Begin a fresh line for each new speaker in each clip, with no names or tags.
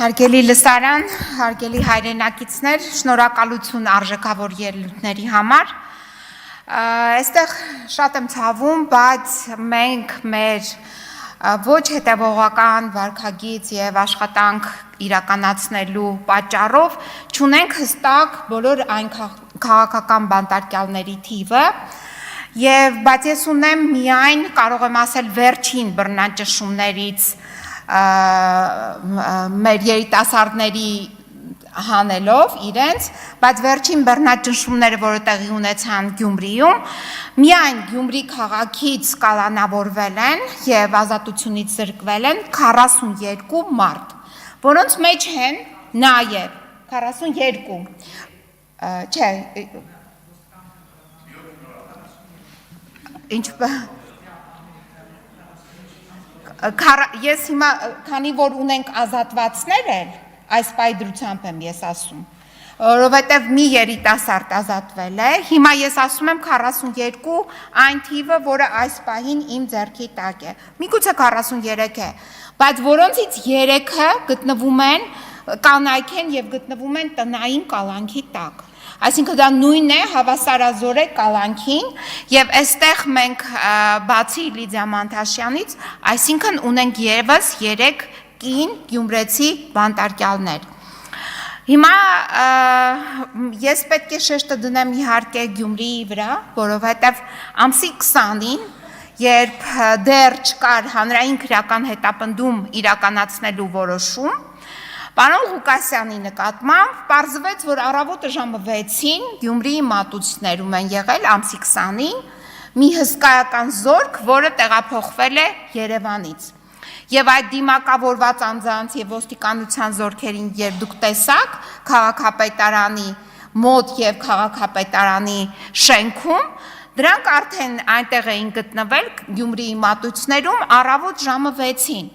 Հարգելի լսարան, հարգելի հայրենակիցներ, շնորհակալություն արժեքավոր ելույթների համար։ Այստեղ շատ եմ ցավում, բայց մենք մեր ոչ հետևողական վարքագիծ եւ աշխատանք իրականացնելու պատճառով չունենք հստակ բոլոր այն քաղաքական բանտարկյալների թիվը, բայց ես ունեմ միայն, կարող եմ ասել, վերջին բռնաճշումներից մեր երիտասարդների հանելով իրենց, բայց վերջին բռնաճնշումները, որը տեղի ունեցան Գյումրիում, միայն Գյումրի քաղաքից կալանավորվել են եւ ազատությունից զրկվել են 42 մարդ, որոնց մեջ են նաեւ 42, չէ, Ես հիմա, քանի որ ունենք ազատվածներ էլ, այս պայդրությամբ եմ ես ասում, որովհետև մի երիտասարդ ազատվել է, հիմա ես ասում եմ 42 այն թիվը, որը այս պահին իմ ձեռքի տակ է, միգուցե 43 է, բայց որոնցից 3-ը գտնվում են, կանայք են և գտնվում են տնային կալանքի տակ, այսինքն դա նույնն է հավասարազոր է կալանքին և այստեղ մենք բացի Լիդիա Մանթաշյանից, այսինքն ունենք ևս 3 կին գյումրեցի բանտարկյալներ։ Հիմա ես պետք է շեշտը դնեմ իհարկե Գյումրիի վրա, որովհետև ամսի 20-ին, երբ դեռ չկար հանրային քրեական հետապնդում իրականացնելու որոշում, Պարոն Ղուկասյանի նկատմամբ պարզվեց, որ առավոտը ժամը 6-ին Գյումրիի մատուցներում են եղել ամսի 20-ին մի հսկայական զորք, որը տեղափոխվել է Երևանից։ Եվ այդ դիմակավորված անձանց եւ ոստիկանության զորքերին, երբ դուք տեսաք քաղաքապետարանի մոտ եւ քաղաքապետարանի շենքում, դրանք արդեն այնտեղ էին գտնվել Գյումրիի մատուցներում առավոտ ժամը 6-ին։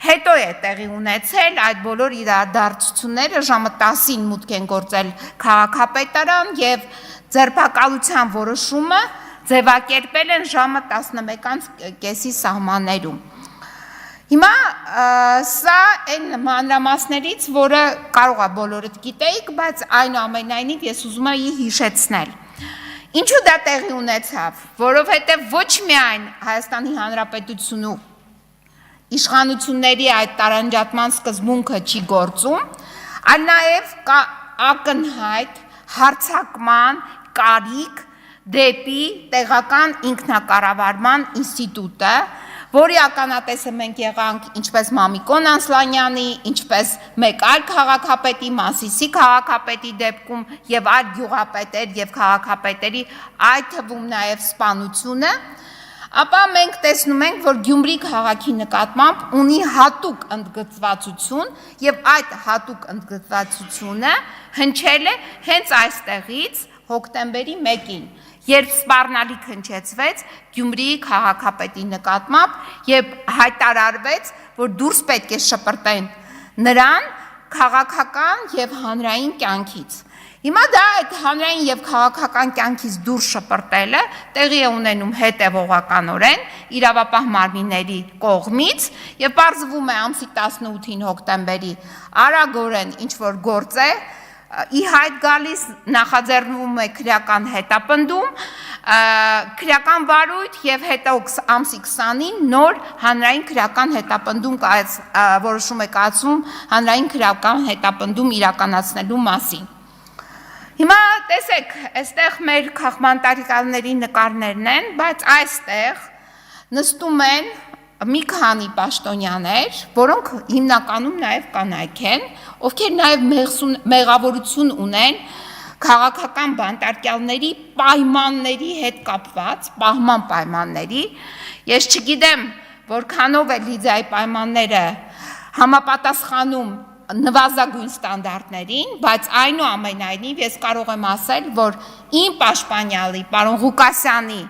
Հետո է տեղի ունեցել այդ բոլոր իրադարձությունները ժամը 10-ին մուտք են գործել քաղաքապետարան եւ ձերբակալության որոշումը ձևակերպել են ժամը 11:30-ի սահմաններում։ Հիմա սա այն մանրամասներից, որը կարող է բոլորդ գիտեիք, բայց այնուամենայնիվ ես ուզում եմ հիշեցնել։ Ինչու դա տեղի ունեցավ, որովհետեւ ոչ միայն Հայաստանի Հանրապետությունում իշխանությունների այդ տարանջատման սկզբունքը չի գործում, այլ նաև կա ակնհայտ հարձակման կարիք դեպի տեղական ինքնակառավարման ինստիտուտը, որի ականատեսը մենք եղանք ինչպես Մամիկոն Անսլանյանի, ինչպես մեկ այլ քաղաքապետի, Մասիսի քաղաքապետի դեպքում եւ այլ գյուղապետեր եւ քաղաքապետերի, այդ թվում նաև սպանությունը, ապա մենք տեսնում ենք, որ Գյումրի քաղաքի նկատմամբ ունի հատուկ ընդգծվածություն եւ այդ հատուկ ընդգծվածությունը հնչել է հենց այստեղից հոկտեմբերի 1-ին, երբ սպառնալիք հնչեցվեց Գյումրիի քաղաքապետի նկատմամբ եւ հայտարարվեց, որ դուրս պետք է շպրտեն նրան քաղաքական եւ հանրային կյանքից։ Հիմա դա այդ հանրային եւ քաղաքական կյանքից դուրս շպրտելը տեղի է ունենում հետևողականորեն իրավապահ մարմինների կողմից եւ պարզվում է ամսի 18-ին հոկտեմբերի արագորեն ինչ որ գործ է ի հայտ գալիս, նախաձեռնվում է քրեական հետապնդում, քրեական վարույթ եւ հետո ամսի 20-ին նոր հանրային քրեական հետապնդում որոշում է կայացում հանրային քրեական հետապնդում իրականացնելու մասին։ Հիմա տեսեք, այստեղ մեր քաղաքբանտարկյալների նկարներն են, բայց այստեղ նստում են մի քանի պաշտոնյաներ, որոնք հիմնականում նաև կանայք են, ովքեր նաև մեղավորություն ունեն քաղաքական բանտարկյալների պայմանների հետ կապված, պահման պայմանների։ Ես չգիտեմ, որքանով է Լիդիայի պայմանները համապատասխանում նվազագույն ստանդարտներին, բայց այնուամենայնիվ ես կարող եմ ասել, որ իմ պաշտպանյալի, պարոն Ղուկասյանի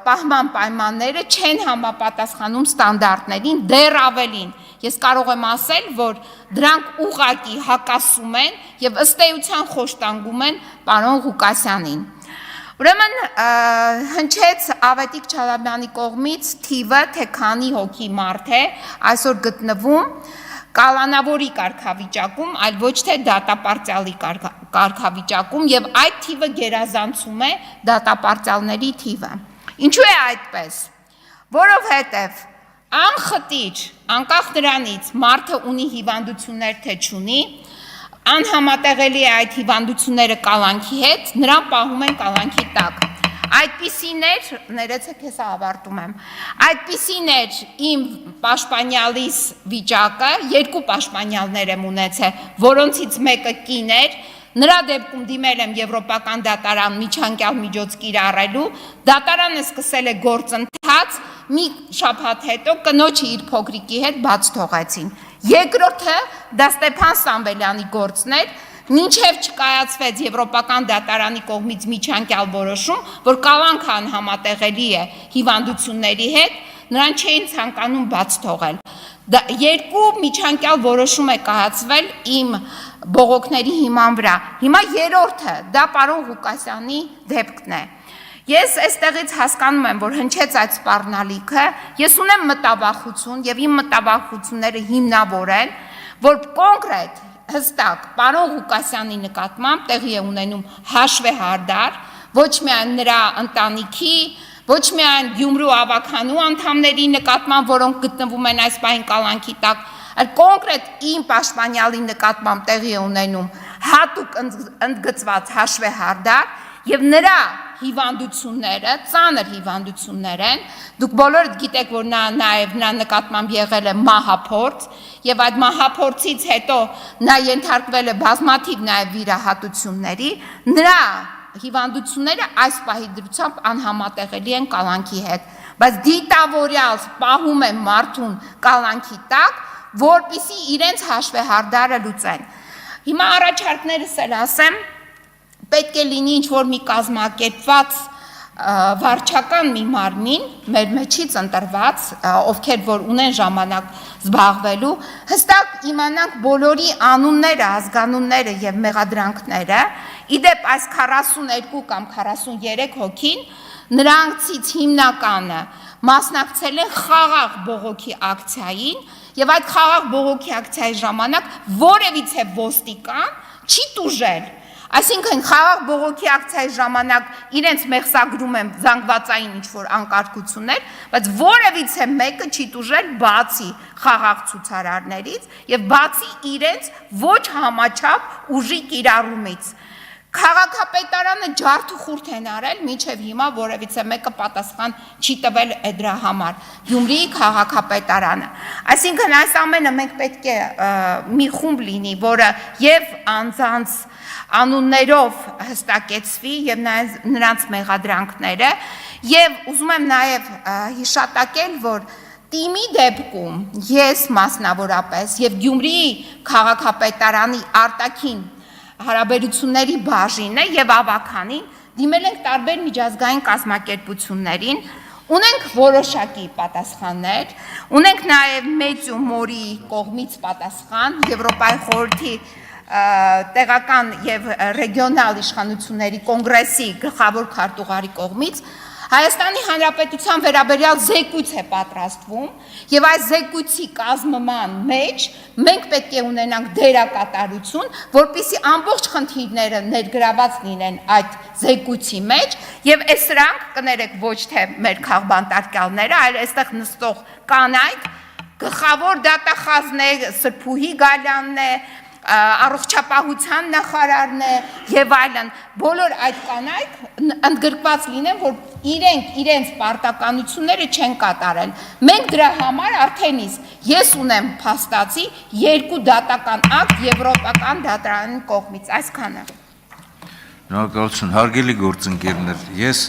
պահման պայմանները չեն համապատասխանում ստանդարտներին, դեռ ավելին։ Ես կարող եմ ասել, որ դրանք ուղղակի հակասում են եւ ըստ էության խոշտանգում են պարոն Ղուկասյանին։ Ուրեմն հնչեց Ավետիք Չալաբյանի կողմից թիվը, թե քանի հոգի մարդ է այսօր գտնվում կալանավորի կարգավիճակում, այլ ոչ թե դատապարտյալի կարգավիճակում եւ այդ թիվը գերազանցում է դատապարտյալների թիվը։ Ինչու է այդպես։ Որովհետեւ անխտիչ, անկախ նրանից մարդը ունի հիվանդություններ թե չունի, անհամատեղելի է այդ հիվանդությունները կալանքի հետ, նրան պահում են կալանքի տակ։ Այդպիսիներ, ներեցեք հեսա ավարտում եմ, այդպիսիներ իմ պաշտպանյալիս վիճակը, երկու պաշտպանյալներ եմ ունեցել, որոնցից մեկը կին էր, նրա դեպքում դիմել եմ Եվրոպական դատարան միջանկյալ միջոց կիրառելու, դատարանը սկսել է գործընթաց, մի շաբաթ հետո կնոջը իր փոքրիկի հետ բաց թողեցին։ Երկրորդը դա Ստեփան Սամվելյանի գործն էր, մինչև չկայացվեց Եվրոպական դատարանի կողմից միջանկյալ որոշում, որ կալանքը անհամատեղելի է հիվանդությունների հետ, նրան չէին ցանկանում բաց թողել։ Երկու միջանկյալ որոշում է կայացվել իմ բողոքների հիման վրա։ Հիմա երրորդը դա պարոն Ղուկասյանի դեպքն է։ Ես այստեղից հասկանում եմ, որ հնչեց այդ սպառնալիքը, ես ունեմ մտավախություն եւ իմ մտավախությունները հիմնավոր են, որ կոնկրետ հստակ պարոն Ղուկասյանի նկատմամբ տեղի է ունենում հաշվեհարդար, ոչ միայն նրա ընտանիքի, ոչ միայն Գյումրու ավականու անդամների նկատմամբ, որոնք գտնվում են այս պահին կալանքի տակ, այլ կոնկրետ իմ պաշտպանյալի նկատմամբ տեղի է ունենում հատուկ ընդգծված հաշվեհարդար եւ նրա հիվանդությունները, ծանր հիվանդություններ են, դուք բոլորդ գիտեք, որ նա նաև նրա նկատմամբ եղել է մահափորձ եւ այդ մահափորձից հետո նա ենթարկվել է բազմաթիվ նաև վիրահատությունների, նրա հիվանդությունները այս պահի դրությամբ անհամատեղելի են կալանքի հետ, բայց դիտավորյալ պահում են մարդուն կալանքի տակ, որպեսզի իրենց հաշվեհարդարը լուծեն։ Հիմա առաջարկներս էլ ասեմ, պետք է լինի ինչ-որ մի կազմակերպված վարչական մի մարմին, մեր մեջից ընտրված, ովքեր որ ունեն ժամանակ զբաղվելու, հստակ իմանանք բոլորի անունները, ազգանունները եւ մեղադրանքները, իդեպ այս 42 կամ 43 հոգին, նրանցից հիմնականը մասնակցել են խաղաղ բողոքի ակցիային եւ այդ խաղաղ բողոքի ակցիայի ժամանակ որևիցե ոստիկան չի տուժել։ Այսինքն խաղաղ բողոքի ակցիայի ժամանակ իրենց մեղսագրում են զանգվածային ինչ-որ անկարգություններ, բայց որևիցե մեկը չի տուժել բացի խաղաղ ցուցարարներից եւ բացի իրենց ոչ համաչափ ուժի կիրառումից։ Քաղաքապետարանը ջարդուխուրդ են արել, մինչև հիմա որևիցե մեկը պատասխան չի տվել դրա համար, Գյումրիի քաղաքապետարանը։ Այսինքն այս ամենը մենք պետք է մի խումբ լինի, որը եւ անձանց անուններով հստակեցվի եւ նրանց մեղադրանքները եւ ուզում եմ նաեւ հիշատակել, որ Տիմի դեպքում ես մասնավորապես եւ Գյումրիի քաղաքապետարանի արտաքին հարաբերությունների բաժինը եւ ավականին դիմել ենք տարբեր միջազգային կազմակերպություններին, ունենք որոշակի պատասխաններ, ունենք նաեւ մեծ ու մորի կողմից պատասխան, Եվրոպայի խորհրդի տեղական եւ ռեգիոնալ իշխանությունների կոնգրեսի գլխավոր քարտուղարի կողմից Հայաստանի Հանրապետության վերաբերյալ զեկույց է պատրաստվում եւ այս զեկույցի կազմման մեջ մենք պետք է ունենանք դերակատարություն, որպեսզի ամբողջ խնդիրները ներգրաված լինեն այդ զեկույցի մեջ եւ այս սրանք կներեք ոչ թե մեր քաղբանտարկյալները, այլ այստեղ նստող կանայք, գլխավոր դատախազն է Սրփուհի Գալյանն է, առողջապահության նախարարն է եւ այլն, բոլոր այդ կանայք ընդգրկված լինեն, որ իրենց պարտականությունները չեն կատարել։ Մենք դրա համար արդեն իսկ ես ունեմ փաստացի 2 դատական ակտ Եվրոպական դատարանի կողմից, այսքանը։
Շնորհակալություն, հարգելի գործընկերներ, ես